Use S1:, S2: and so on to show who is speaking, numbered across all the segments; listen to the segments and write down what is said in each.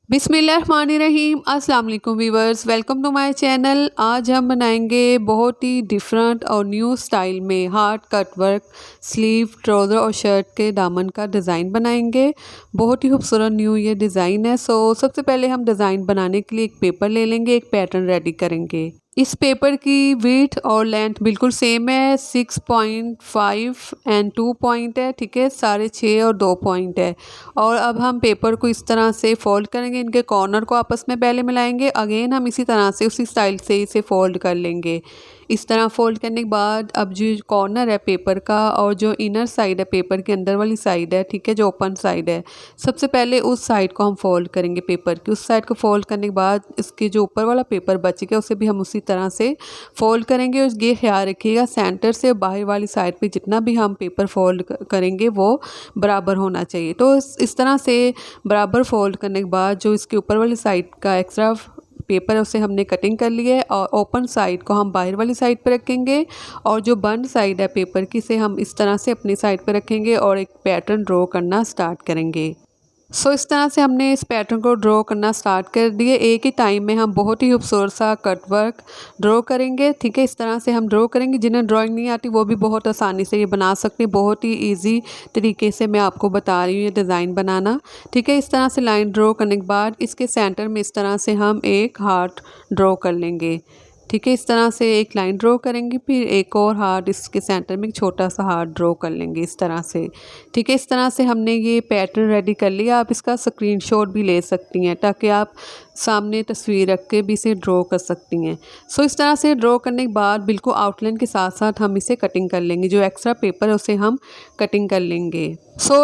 S1: बिस्मिल्लाहिर्रहमानिर्रहीम। अस्सलाम वालेकुम viewers, welcome to my channel. आज हम बनाएंगे बहुत ही डिफरेंट और न्यू स्टाइल में hard cut work sleeve, trouser और शर्ट के दामन का डिज़ाइन बनाएंगे। बहुत ही खूबसूरत न्यू ये डिज़ाइन है। सबसे पहले हम डिज़ाइन बनाने के लिए एक पेपर ले लेंगे, एक पैटर्न रेडी करेंगे। इस पेपर की विड्थ और लेंथ बिल्कुल सेम है, 6.5 एंड 2 पॉइंट है, ठीक है, 6.5 और 2 पॉइंट है। और अब हम पेपर को इस तरह से फोल्ड करेंगे, इनके कॉर्नर को आपस में पहले मिलाएंगे, अगेन हम इसी तरह से उसी स्टाइल से इसे फोल्ड कर लेंगे। इस तरह फोल्ड करने के बाद अब जो कॉर्नर है पेपर का और जो इनर साइड है पेपर के अंदर वाली साइड है, ठीक है, जो ओपन साइड है, सबसे पहले उस साइड को हम फोल्ड करेंगे। पेपर की उस साइड को फोल्ड करने के बाद इसके जो ऊपर वाला पेपर बच गया उसे भी हम उसी तरह से फोल्ड करेंगे। और ये ख्याल रखिएगा सेंटर से बाहर वाली साइड पे जितना भी हम पेपर फोल्ड करेंगे वो बराबर होना चाहिए। तो इस तरह से बराबर फोल्ड करने के बाद जो इसके ऊपर वाली साइड का एक्स्ट्रा पेपर है उसे हमने कटिंग कर लिया है और ओपन साइड को हम बाहर वाली साइड पे रखेंगे और जो बंद साइड है पेपर की से हम इस तरह से अपनी साइड पे रखेंगे और एक पैटर्न ड्रॉ करना स्टार्ट करेंगे। इस तरह से हमने इस पैटर्न को ड्रॉ करना स्टार्ट कर दिए। एक ही टाइम में हम बहुत ही खूबसूरत सा कट वर्क ड्रॉ करेंगे, ठीक है। इस तरह से हम ड्रॉ करेंगे। जिन्हें ड्राइंग नहीं आती वो भी बहुत आसानी से ये बना सकते हैं। बहुत ही इजी तरीके से मैं आपको बता रही हूँ ये डिज़ाइन बनाना, ठीक है। इस तरह से लाइन ड्रॉ करने के बाद इसके सेंटर में इस तरह से हम एक हार्ट ड्रॉ कर लेंगे, ठीक है। इस तरह से एक लाइन ड्रॉ करेंगे, फिर एक और हार्ट इसके सेंटर में एक छोटा सा हार्ट ड्रॉ कर लेंगे इस तरह से, ठीक है। इस तरह से हमने ये पैटर्न रेडी कर लिया। आप इसका स्क्रीनशॉट भी ले सकती हैं ताकि आप सामने तस्वीर रख के भी इसे ड्रॉ कर सकती हैं। इस तरह से ड्रॉ करने के बाद बिल्कुल आउटलाइन के साथ साथ हम इसे कटिंग कर लेंगे। जो एक्स्ट्रा पेपर है उसे हम कटिंग कर लेंगे।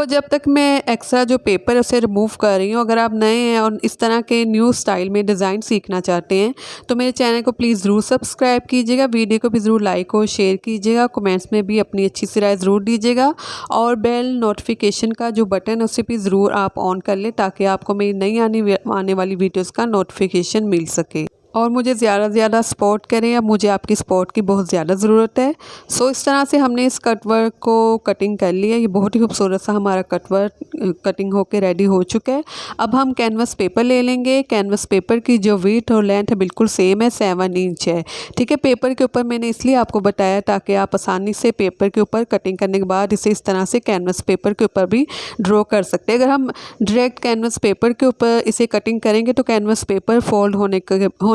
S1: जब तक मैं एक्स्ट्रा जो पेपर है उसे रिमूव कर रही हूँ, अगर आप नए हैं और इस तरह के न्यू स्टाइल में डिज़ाइन सीखना चाहते हैं तो मेरे चैनल को प्लीज़ ज़रूर सब्सक्राइब कीजिएगा, वीडियो को भी ज़रूर लाइक और शेयर कीजिएगा, कमेंट्स में भी अपनी अच्छी सी राय ज़रूर दीजिएगा और बेल नोटिफिकेशन का जो बटन है उसे भी ज़रूर आप ऑन कर लें ताकि आपको मेरी नई आने वाली वीडियोज़ का नोटिफिकेशन मिल सके। और मुझे ज़्यादा से ज़्यादा सपोर्ट करें, अब मुझे आपकी सपोर्ट की बहुत ज़्यादा ज़रूरत है। इस तरह से हमने इस कट वर्क को कटिंग कर लिया। ये बहुत ही खूबसूरत सा हमारा कट वर्क कटिंग होके रेडी हो चुका है। अब हम कैनवस पेपर ले लेंगे। कैनवस पेपर की जो विड्थ और लेंथ है बिल्कुल सेम है, 7 इंच है, ठीक है। पेपर के ऊपर मैंने इसलिए आपको बताया ताकि आप आसानी से पेपर के ऊपर कटिंग करने के बाद इसे इस तरह से कैनवस पेपर के ऊपर भी ड्रॉ कर सकते हैं। अगर हम डायरेक्ट कैनवस पेपर के ऊपर इसे कटिंग करेंगे तो कैनवस पेपर फोल्ड होने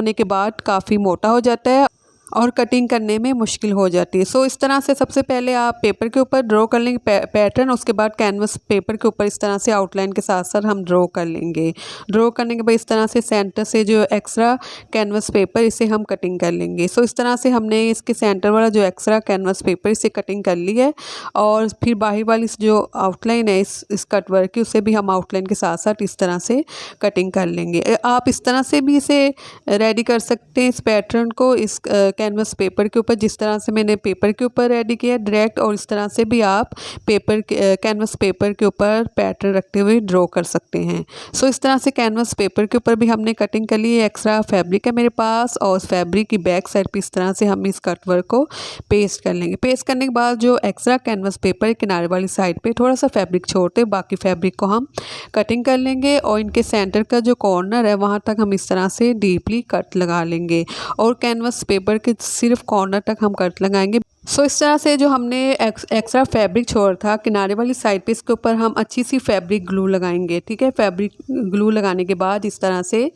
S1: के बाद काफ़ी मोटा हो जाता है और कटिंग करने में मुश्किल हो जाती है। इस तरह से सबसे पहले आप पेपर के ऊपर ड्रॉ कर लेंगे पैटर्न, उसके बाद कैनवस पेपर के ऊपर इस तरह से आउटलाइन के साथ साथ हम ड्रॉ कर लेंगे। ड्रॉ करने के बाद इस तरह से सेंटर से जो एक्स्ट्रा कैनवस पेपर इसे हम कटिंग कर लेंगे। इस तरह से हमने इसके सेंटर वाला जो एक्स्ट्रा कैनवस पेपर इसे कटिंग कर ली है और फिर बाहर वाली जो आउटलाइन है इस कट वर्क की उसे भी हम आउटलाइन के साथ साथ इस तरह से कटिंग कर लेंगे। आप इस तरह से भी इसे रेडी कर सकते हैं इस पैटर्न को इस कैनवस पेपर के ऊपर, जिस तरह से मैंने पेपर के ऊपर रेडी किया डायरेक्ट, और इस तरह से भी आप कैनवस पेपर के ऊपर पैटर्न रखते हुए ड्रॉ कर सकते हैं। इस तरह से कैनवस पेपर के ऊपर भी हमने कटिंग कर ली है। एक्स्ट्रा फैब्रिक है मेरे पास और उस फैब्रिक की बैक साइड पे इस तरह से हम इस कट वर्क को पेस्ट कर लेंगे। पेस्ट करने के बाद जो एक्स्ट्रा कैनवस पेपर किनारे वाली साइड पे थोड़ा सा फैब्रिक छोड़ते, बाकी फैब्रिक को हम कटिंग कर लेंगे और इनके सेंटर का जो कॉर्नर है वहाँ तक हम इस तरह से डीपली कट लगा लेंगे और कैनवस पेपर के सिर्फ कॉर्नर तक हम कट लगाएंगे। इस तरह से जो हमने एक्स्ट्रा फैब्रिक छोड़ा था किनारे वाली साइड पे इसके ऊपर हम अच्छी सी फैब्रिक ग्लू लगाएंगे, ठीक है। फैब्रिक ग्लू लगाने के बाद इस तरह से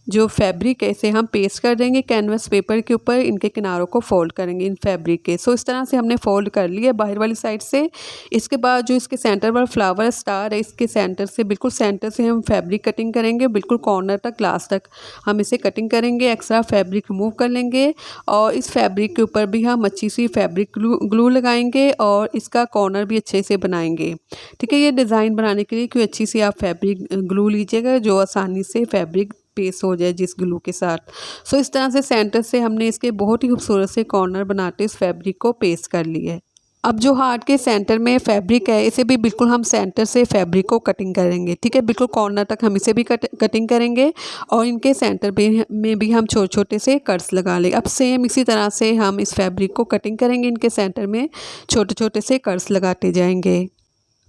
S1: जो फैब्रिक है इसे हम पेस्ट कर देंगे कैनवस पेपर के ऊपर, इनके किनारों को फोल्ड करेंगे इन फैब्रिक के। इस तरह से हमने फोल्ड कर लिया बाहर वाली साइड से। इसके बाद जो इसके सेंटर वाला फ्लावर स्टार है इसके सेंटर से बिल्कुल सेंटर से हम फैब्रिक कटिंग करेंगे, बिल्कुल कॉर्नर तक लास्ट तक हम इसे कटिंग करेंगे। एक्स्ट्रा फैब्रिक रिमूव कर लेंगे और इस फैब्रिक के ऊपर भी हम अच्छी सी फैब्रिक ग्लू लगाएंगे और इसका कॉर्नर भी अच्छे से बनाएंगे, ठीक है। ये डिज़ाइन बनाने के लिए कोई अच्छी सी आप फैब्रिक ग्लू लीजिएगा जो आसानी से फैब्रिक पेस्ट हो जाए जिस ग्लू के साथ। इस तरह से सेंटर से हमने इसके बहुत ही खूबसूरत से कॉर्नर बनाते इस फैब्रिक को पेस्ट कर लिया है। अब जो हार्ट के सेंटर में फैब्रिक है इसे भी बिल्कुल हम सेंटर से फैब्रिक को कटिंग करेंगे, ठीक है। बिल्कुल कॉर्नर तक हम इसे भी कटिंग करेंगे और इनके सेंटर में भी हम छोटे छोटे से कट्स लगा लेंगे। अब सेम इसी तरह से हम इस फैब्रिक को कटिंग करेंगे, इनके सेंटर में छोटे छोटे से कट्स लगाते जाएंगे।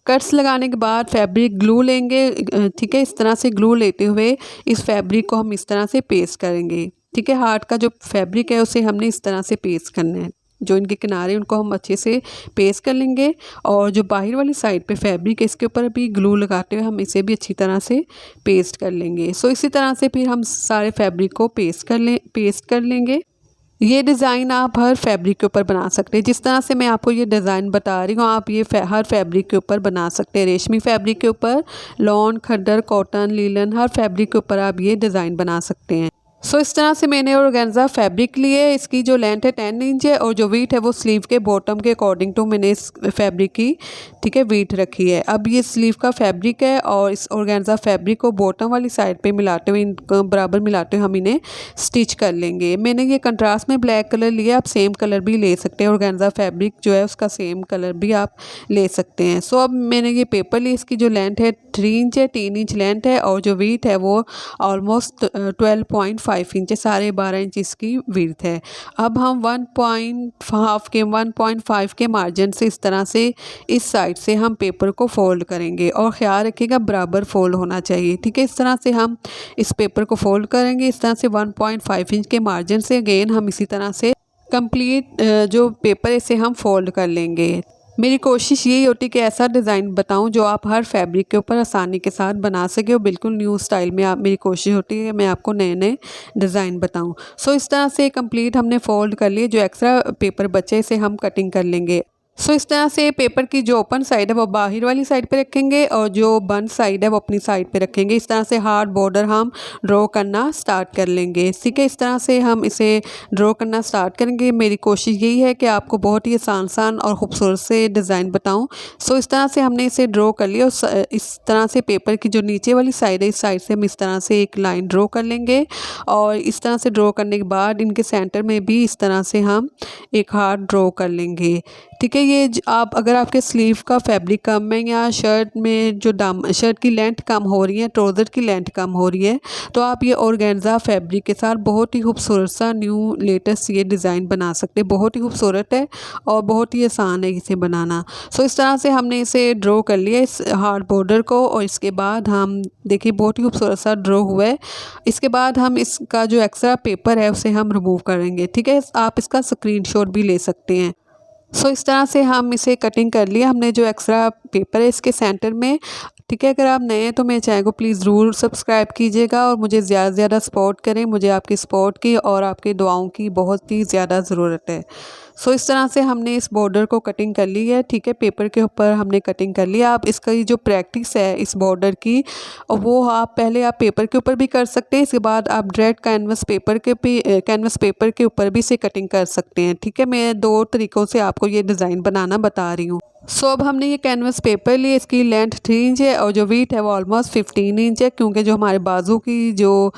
S1: कट्स लगाने के बाद फैब्रिक ग्लू लेंगे, ठीक है। इस तरह से ग्लू लेते हुए इस फैब्रिक को हम इस तरह से पेस्ट करेंगे, ठीक है। हार्ट का जो फैब्रिक है उसे हमने इस तरह से पेस्ट करना है, जो इनके किनारे उनको हम अच्छे से पेस्ट कर लेंगे। और जो बाहर वाली साइड पे फैब्रिक है इसके ऊपर भी ग्लू लगाते हुए हम इसे भी अच्छी तरह से पेस्ट कर लेंगे। सो इसी तरह से फिर हम सारे फैब्रिक को पेस्ट कर लेंगे। ये डिज़ाइन आप हर फैब्रिक के ऊपर बना सकते हैं। जिस तरह से मैं आपको ये डिज़ाइन बता रही हूँ आप ये हर फैब्रिक के ऊपर बना सकते हैं। रेशमी फैब्रिक के ऊपर, लॉन, खद्दर, कॉटन, लीलन, हर फैब्रिक के ऊपर आप ये डिज़ाइन बना सकते हैं। सो इस तरह से मैंने ऑर्गेन्जा फैब्रिक लिए। इसकी जो लेंथ है 10 इंच है और जो वीट है वो स्लीव के बॉटम के अकॉर्डिंग टू मैंने इस फैब्रिक की, ठीक है, वीट रखी है। अब ये स्लीव का फैब्रिक है और इस ऑर्गेन्जा फैब्रिक को बॉटम वाली साइड पे मिलाते हुए, इनको बराबर मिलाते हुए हम इन्हें स्टिच कर लेंगे। मैंने ये कंट्रास्ट में ब्लैक कलर लिया, आप सेम कलर भी ले सकते हैं। ऑर्गेन्जा फैब्रिक जो है उसका सेम कलर भी आप ले सकते हैं। सो अब मैंने ये पेपर ली, इसकी जो लेंथ है 3 इंच है, 3 इंच लेंथ है और जो वीट है वो ऑलमोस्ट 12.5 इंच है, 12.5 इंच इसकी विड्थ है। अब हम 1.5 के मार्जिन से इस तरह से इस साइड से हम पेपर को फोल्ड करेंगे और ख्याल रखिएगा बराबर फोल्ड होना चाहिए, ठीक है। इस तरह से हम इस पेपर को फोल्ड करेंगे, इस तरह से 1.5 इंच के मार्जिन से। अगेन हम इसी तरह से कंप्लीट जो पेपर है इसे हम फोल्ड कर लेंगे। मेरी कोशिश यही होती है कि ऐसा डिज़ाइन बताऊं जो आप हर फैब्रिक के ऊपर आसानी के साथ बना सके और बिल्कुल न्यू स्टाइल में। आप मेरी कोशिश होती है कि मैं आपको नए नए डिज़ाइन बताऊं। सो इस तरह से कंप्लीट हमने फोल्ड कर लिए। जो एक्स्ट्रा पेपर बचे इसे हम कटिंग कर लेंगे। सो इस तरह से पेपर की जो ओपन साइड है वो बाहर वाली साइड पे रखेंगे और जो बंद साइड है वो अपनी साइड पे रखेंगे। इस तरह से हार्ड बॉर्डर हम ड्रॉ करना स्टार्ट कर लेंगे, ठीक है। इस तरह से हम इसे ड्रॉ करना स्टार्ट करेंगे। मेरी कोशिश यही है कि आपको बहुत ही आसान और ख़ूबसूरत से डिज़ाइन बताऊं। सो इस तरह से हमने इसे ड्रॉ कर लिया और इस तरह से पेपर की जो नीचे वाली साइड है इस साइड से हम इस तरह से एक लाइन ड्रॉ कर लेंगे। और इस तरह से ड्रॉ करने के बाद इनके सेंटर में भी इस तरह से हम एक हार्ट ड्रॉ कर लेंगे, ठीक है। ये आप अगर आपके स्लीव का फैब्रिक कम है या शर्ट में जो शर्ट की लेंथ कम हो रही है, ट्राउज़र की लेंथ कम हो रही है, तो आप ये ऑर्गेन्जा फैब्रिक के साथ बहुत ही खूबसूरत सा न्यू लेटेस्ट ये डिज़ाइन बना सकते हैं। बहुत ही खूबसूरत है और बहुत ही आसान है इसे बनाना। सो इस तरह से हमने इसे ड्रॉ कर लिया इस हार्ड बॉर्डर को और इसके बाद हम देखिए बहुत ही खूबसूरत सा ड्रॉ हुआ है। इसके बाद हम इसका जो एक्स्ट्रा पेपर है उसे हम रिमूव करेंगे, ठीक है। आप इसका स्क्रीनशॉट भी ले सकते हैं। सो इस तरह से हम इसे कटिंग कर लिया हमने। जो एक्स्ट्रा पेपर है इसके सेंटर में, ठीक है। अगर आप नए हैं तो मेरे चैनल को प्लीज़ ज़रूर सब्सक्राइब कीजिएगा और मुझे ज़्यादा से ज़्यादा सपोर्ट करें। मुझे आपकी सपोर्ट की और आपकी दुआओं की बहुत ही ज़्यादा ज़रूरत है। सो इस तरह से हमने इस बॉर्डर को कटिंग कर ली है, ठीक है। पेपर के ऊपर हमने कटिंग कर लिया। आप इसका जो प्रैक्टिस है इस बॉर्डर की वो आप पहले आप पेपर के ऊपर भी कर सकते हैं, इसके बाद आप डायरेक्ट कैनवस पेपर के ऊपर भी इसे कटिंग कर सकते हैं, ठीक है। मैं 2 तरीक़ों से आपको ये डिज़ाइन बनाना बता रही हूँ। सो अब हमने ये कैनवस पेपर लिए, इसकी लेंथ 3 इंच है और जो वीट है वो ऑलमोस्ट 15 इंच है, क्योंकि जो हमारे बाजू की जो,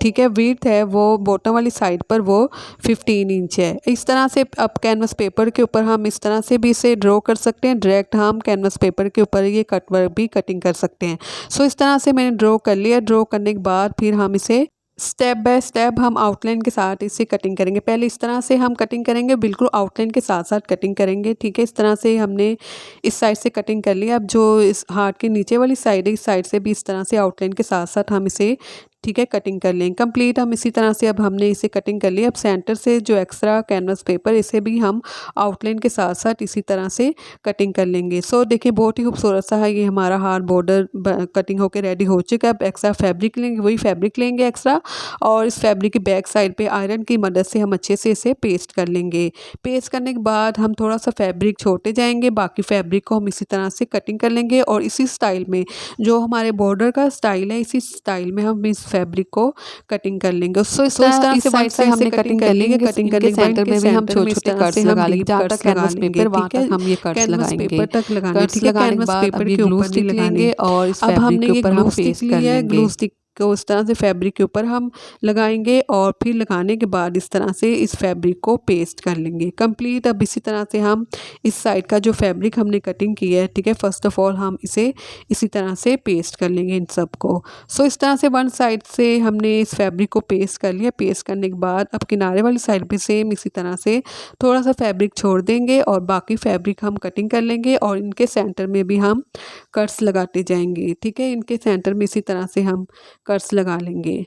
S1: ठीक है, वीट है वो बॉटम वाली साइड पर वो 15 इंच है। इस तरह से अब कैनवस पेपर के ऊपर हम इस तरह से भी इसे ड्रॉ कर सकते हैं। डायरेक्ट हम कैनवस पेपर के ऊपर ये कटवर्क भी कटिंग कर सकते हैं। सो इस तरह से मैंने ड्रॉ कर लिया। ड्रॉ करने के बाद फिर हम इसे स्टेप बाय स्टेप हम आउटलाइन के साथ इसे कटिंग करेंगे। पहले इस तरह से हम कटिंग करेंगे, बिल्कुल आउटलाइन के साथ साथ कटिंग करेंगे, ठीक है। इस तरह से हमने इस साइड से कटिंग कर लिया। अब जो इस हार्ट के नीचे वाली साइड है इस साइड से भी इस तरह से आउटलाइन के साथ साथ हम इसे, ठीक है, कटिंग कर लेंगे कंप्लीट। हम इसी तरह से अब हमने इसे कटिंग कर लिया। अब सेंटर से जो एक्स्ट्रा कैनवस पेपर इसे भी हम आउटलाइन के साथ साथ इसी तरह से कटिंग कर लेंगे। सो देखिए बहुत ही खूबसूरत सा है ये हमारा हार्ट बॉर्डर कटिंग होकर रेडी हो चुका है। अब एक्स्ट्रा फैब्रिक लेंगे, वही फैब्रिक लेंगे एक्स्ट्रा और इस फैब्रिक की बैक साइड पे आयरन की मदद से हम अच्छे से इसे पेस्ट कर लेंगे। पेस्ट करने के बाद हम थोड़ा सा फैब्रिक छोड़ते जाएंगे, बाकी फैब्रिक को हम इसी तरह से कटिंग कर लेंगे और इसी स्टाइल में जो हमारे बॉर्डर का स्टाइल है इसी स्टाइल में हम इस फैब्रिक को कटिंग कर लेंगे। सो इस तरह से साइड से हमने कटिंग कर लेंगे। कटिंग करने के सेंटर में भी हम छोटे-छोटे कट्स लगा लेंगे, जहाँ तक कैनवस पेपर वहाँ तक हम ये कट्स लगाएंगे। पेपर तक लगाने, ठीक है। कैनवस पेपर के ऊपर नहीं लगाएंगे और इस फैब्रिक के ऊपर हम पेस्ट कर लेंगे। ग्लू स्टिक को इस तरह से फैब्रिक के ऊपर हम लगाएंगे और फिर लगाने के बाद इस तरह से इस फैब्रिक को पेस्ट कर लेंगे कंप्लीट। अब इसी तरह से हम इस साइड का जो फैब्रिक हमने कटिंग किया है, ठीक है, फर्स्ट ऑफ ऑल हम इसे इसी तरह से पेस्ट कर लेंगे इन सबको। सो इस तरह से वन साइड से हमने इस फैब्रिक को पेस्ट कर लिया। पेस्ट करने के बाद अब किनारे वाली साइड पे सेम इसी तरह से थोड़ा सा फैब्रिक छोड़ देंगे और बाकी फैब्रिक हम कटिंग कर लेंगे और इनके सेंटर में भी हम कट्स लगाते जाएंगे, ठीक है। इनके सेंटर में इसी तरह से हम कट्स लगा लेंगे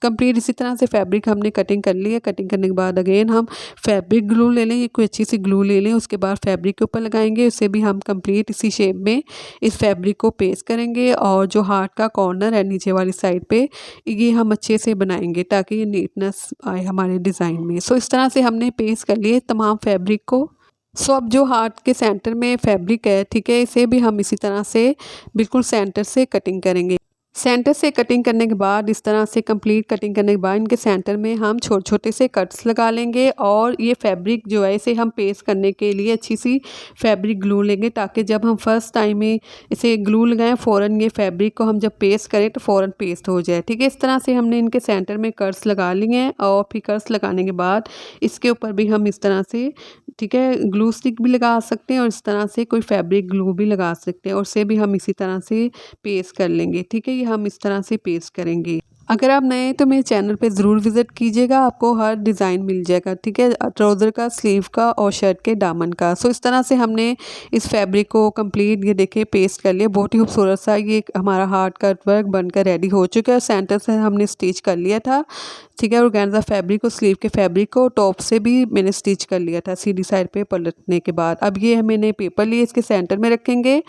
S1: कंप्लीट। इसी तरह से फैब्रिक हमने कटिंग कर ली है। कटिंग करने के बाद अगेन हम फैब्रिक ग्लू ले लें, कोई अच्छी सी ग्लू ले लें, उसके बाद फैब्रिक के ऊपर लगाएंगे। उसे भी हम कंप्लीट इसी शेप में इस फैब्रिक को पेस्ट करेंगे और जो हार्ट का कॉर्नर है नीचे वाली साइड पे ये हम अच्छे से बनाएंगे ताकि ये नीटनेस आए हमारे डिज़ाइन में। सो इस तरह से हमने पेस्ट कर लिए तमाम फैब्रिक को। सो अब जो हार्ट के सेंटर में फैब्रिक है, ठीक है, इसे भी हम इसी तरह से बिल्कुल सेंटर से कटिंग करेंगे। सेंटर से कटिंग करने के बाद इस तरह से कंप्लीट कटिंग करने के बाद इनके सेंटर में हम छोटे छोटे से कट्स लगा लेंगे और ये फैब्रिक जो है इसे हम पेस्ट करने के लिए अच्छी सी फैब्रिक ग्लू लेंगे ताकि जब हम फर्स्ट टाइम में इसे ग्लू लगाएं फ़ौरन ये फैब्रिक को हम जब पेस्ट करें तो फ़ौरन पेस्ट हो जाए, ठीक है। इस तरह से हमने इनके सेंटर में कट्स लगा लिए हैं और फिर कट्स लगाने के बाद इसके ऊपर भी हम इस तरह से, ठीक है, ग्लू स्टिक भी लगा सकते हैं और इस तरह से कोई फैब्रिक ग्लू भी लगा सकते हैं और उसे भी हम इसी तरह से पेस्ट कर लेंगे, ठीक है। ये हम इस तरह से पेस्ट करेंगे। अगर आप नए हैं तो मेरे चैनल पे ज़रूर विज़िट कीजिएगा, आपको हर डिज़ाइन मिल जाएगा, ठीक है, ट्राउज़र का, स्लीव का और शर्ट के दामन का। सो इस तरह से हमने इस फैब्रिक को कंप्लीट ये देखिए पेस्ट कर लिया। बहुत ही खूबसूरत सा ये हमारा हार्ट कट वर्क बनकर रेडी हो चुका है। सेंटर से हमने स्टिच कर लिया था, ठीक है, ऑर्गेन्जा फैब्रिक को, स्लीव के फैब्रिक को टॉप से भी मैंने स्टिच कर लिया था सीधी साइड पे पलटने के बाद। अब ये मैंने पेपर लिए इसके सेंटर में रखेंगे।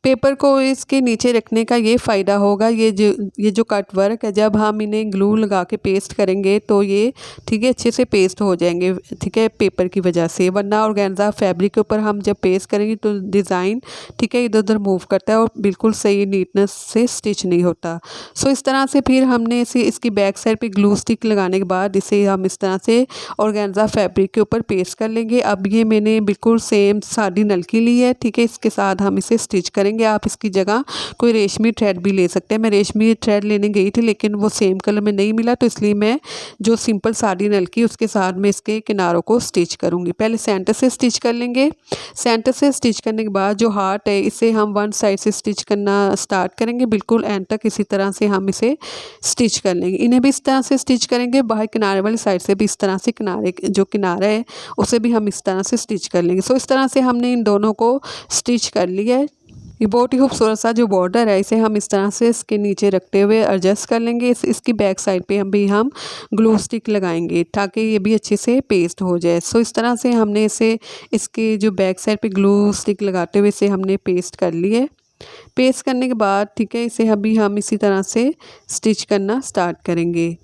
S1: पेपर को इसके नीचे रखने का ये फ़ायदा होगा, ये जो कट वर्क है जब हम इन्हें ग्लू लगा के पेस्ट करेंगे तो ये, ठीक है, अच्छे से पेस्ट हो जाएंगे, ठीक है, पेपर की वजह से। वरना ऑर्गेन्जा फैब्रिक के ऊपर हम जब पेस्ट करेंगे तो डिज़ाइन, ठीक है, इधर उधर मूव करता है और बिल्कुल सही नीटनेस से स्टिच नहीं होता। सो इस तरह से फिर हमने इसकी बैक साइड पर ग्लू स्टिक लगाने के बाद इसे हम इस तरह से ऑर्गेन्जा फैब्रिक के ऊपर पेस्ट कर लेंगे। अब ये मैंने बिल्कुल सेम साड़ी नलकी ली है, ठीक है, इसके साथ हम इसे स्टिच करेंगे। आप इसकी जगह कोई रेशमी थ्रेड भी ले सकते हैं। मैं रेशमी थ्रेड लेने गई थी लेकिन वो सेम कलर में नहीं मिला तो इसलिए मैं जो सिंपल साड़ी नलकी उसके साथ में इसके किनारों को स्टिच करूंगी। पहले सेंटर से स्टिच कर लेंगे। सेंटर से स्टिच करने के बाद जो हार्ट है इसे हम वन साइड से स्टिच करना स्टार्ट करेंगे, बिल्कुल एंड तक इसी तरह से हम इसे स्टिच कर लेंगे। इन्हें भी इस तरह से स्टिच करेंगे। बाहर किनारे वाली साइड से भी इस तरह से जो किनारा है उसे भी हम इस तरह से स्टिच कर लेंगे। सो इस तरह से हमने इन दोनों को स्टिच कर लिया है। ये बहुत ही खूबसूरत सा जो बॉर्डर है इसे हम इस तरह से इसके नीचे रखते हुए एडजस्ट कर लेंगे। इसकी बैक साइड पे हम ग्लू स्टिक लगाएंगे ताकि ये भी अच्छे से पेस्ट हो जाए। सो इस तरह से हमने इसे इसके जो बैक साइड पे ग्लू स्टिक लगाते हुए इसे हमने पेस्ट कर ली है। पेस्ट करने के बाद, ठीक है, इसे अभी हम इसी तरह से स्टिच करना स्टार्ट करेंगे।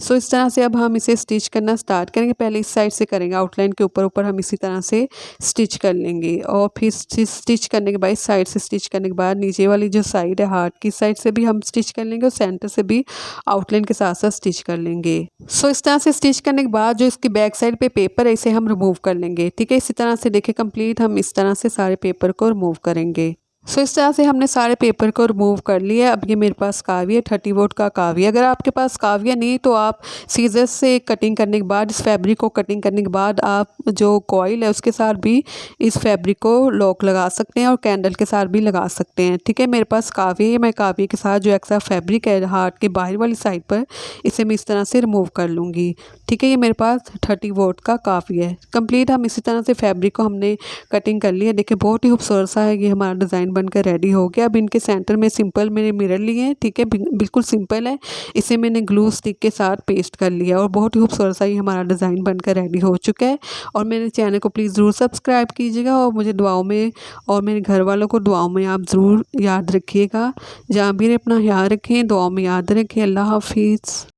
S1: सो इस तरह से अब हम इसे स्टिच करना स्टार्ट करेंगे। पहले इस साइड से करेंगे, आउटलाइन के ऊपर ऊपर हम इसी तरह से स्टिच कर लेंगे और फिर स्टिच करने के बाद इस साइड से स्टिच करने के बाद नीचे वाली जो साइड है हार्ट की साइड से भी हम स्टिच कर लेंगे और सेंटर से भी आउटलाइन के साथ साथ स्टिच कर लेंगे। सो इस तरह से स्टिच करने के बाद जो इसकी बैक साइड पे पेपर है इसे हम रिमूव कर लेंगे, ठीक है। इसी तरह से देखिए कंप्लीट हम इस तरह से सारे पेपर को रिमूव करेंगे। सो इस तरह से हमने सारे पेपर को रिमूव कर लिया। अब ये मेरे पास काविया 30 वोट का काविया। अगर आपके पास काविया नहीं तो आप सीजर से कटिंग करने के बाद इस फैब्रिक को कटिंग करने के बाद आप जो कॉइल है उसके साथ भी इस फैब्रिक को लॉक लगा सकते हैं और कैंडल के साथ भी लगा सकते हैं, ठीक है। मेरे पास काविया है, मैं काविया के साथ जो एक्स्ट्रा फैब्रिक है हार्ट के बाहर वाली साइड पर इसे मैं इस तरह से रिमूव कर लूँगी, ठीक है। ये मेरे पास 30 वोट का काफ़ी है। कंप्लीट हम इसी तरह से फैब्रिक को हमने कटिंग कर लिया। देखिए बहुत ही खूबसूरत सा है, ये हमारा डिज़ाइन बनकर रेडी हो गया। अब इनके सेंटर में सिंपल मैंने मिरर लिए हैं, ठीक है, बिल्कुल सिंपल है। इसे मैंने ग्लू स्टिक के साथ पेस्ट कर लिया और बहुत ही खूबसूरत सा ये हमारा डिज़ाइन बनकर रेडी हो चुका है। और मेरे चैनल को प्लीज़ ज़रूर सब्सक्राइब कीजिएगा और मुझे दुआओं में और मेरे घर वालों को दुआओं में आप ज़रूर याद रखिएगा। जहाँ भी अपना ख्याल रखें, दुआओं में याद रखें। अल्लाह हाफिज़।